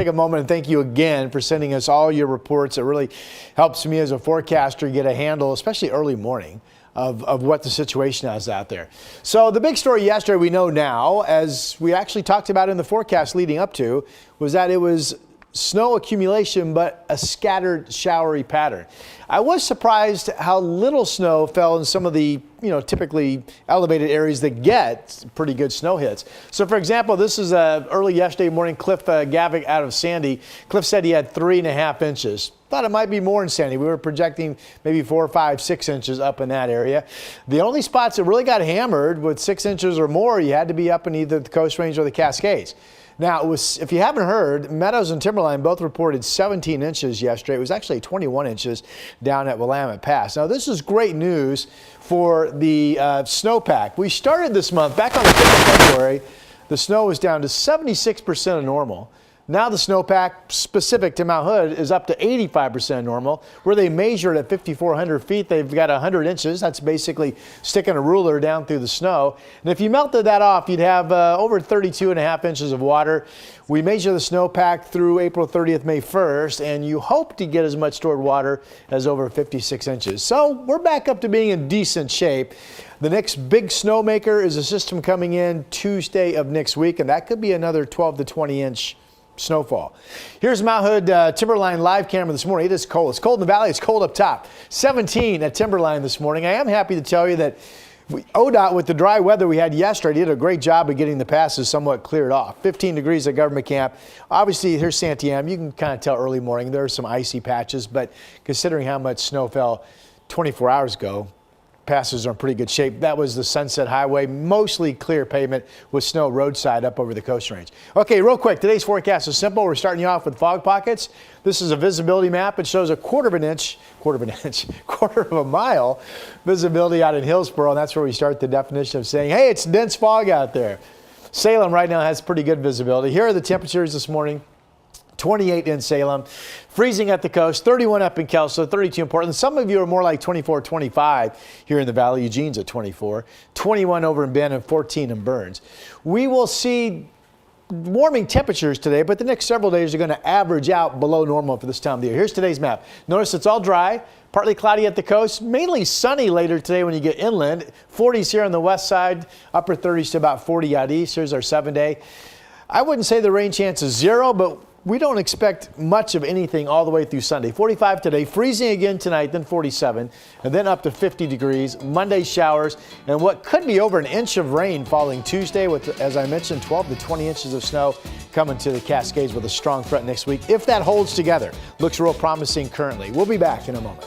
Take a moment and thank you again for sending us all your reports. It really helps me as a forecaster get a handle, especially early morning, of what the situation is out there. So the big story yesterday, we know now, as we actually talked about in the forecast leading up to, was that it was snow accumulation, but a scattered showery pattern. I was surprised how little snow fell in some of the, typically elevated areas that get pretty good snow hits. So for example, this is early yesterday morning, Cliff Gavick out of Sandy. Cliff said he had 3.5 inches. Thought it might be more in Sandy. We were projecting maybe 4, 5, 6 inches up in that area. The only spots that really got hammered with 6 inches or more, you had to be up in either the Coast Range or the Cascades. Now, if you haven't heard, Meadows and Timberline both reported 17 inches yesterday. It was actually 21 inches down at Willamette Pass. Now, this is great news for the snowpack. We started this month, back on the 5th of February, the snow was down to 76% of normal. Now the snowpack specific to Mount Hood is up to 85% normal. Where they measured at 5,400 feet, they've got 100 inches. That's basically sticking a ruler down through the snow. And if you melted that off, you'd have over 32.5 inches of water. We measure the snowpack through April 30th, May 1st, and you hope to get as much stored water as over 56 inches. So we're back up to being in decent shape. The next big snowmaker is a system coming in Tuesday of next week, and that could be another 12 to 20 inch snowfall. Here's Mount Hood Timberline live camera this morning. It is cold. It's cold in the valley. It's cold up top. 17 at Timberline this morning. I am happy to tell you that ODOT, with the dry weather we had yesterday, did a great job of getting the passes somewhat cleared off. 15 degrees at Government Camp. Obviously, here's Santiam. You can kind of tell early morning there are some icy patches, but considering how much snow fell 24 hours ago, passes are in pretty good shape. That was the Sunset Highway, mostly clear pavement with snow roadside up over the Coast Range. Okay, real quick, today's forecast is simple. We're starting you off with fog pockets. This is a visibility map. It shows a quarter of a mile visibility out in Hillsboro, and that's where we start the definition of saying, hey, it's dense fog out there. Salem right now has pretty good visibility. Here are the temperatures this morning. 28 in Salem, freezing at the coast, 31 up in Kelso, 32 in Portland. Some of you are more like 24, 25 here in the valley. Eugene's at 24, 21 over in Bend, and 14 in Burns. We will see warming temperatures today, but the next several days are going to average out below normal for this time of the year. Here's today's map. Notice it's all dry, partly cloudy at the coast, mainly sunny later today when you get inland. 40s here on the west side, upper 30s to about 40 out east. Here's our 7-day. I wouldn't say the rain chance is 0, but we don't expect much of anything all the way through Sunday. 45 today, freezing again tonight, then 47, and then up to 50 degrees. Monday showers, and what could be over an inch of rain falling Tuesday with, as I mentioned, 12 to 20 inches of snow coming to the Cascades with a strong front next week. If that holds together, looks real promising currently. We'll be back in a moment.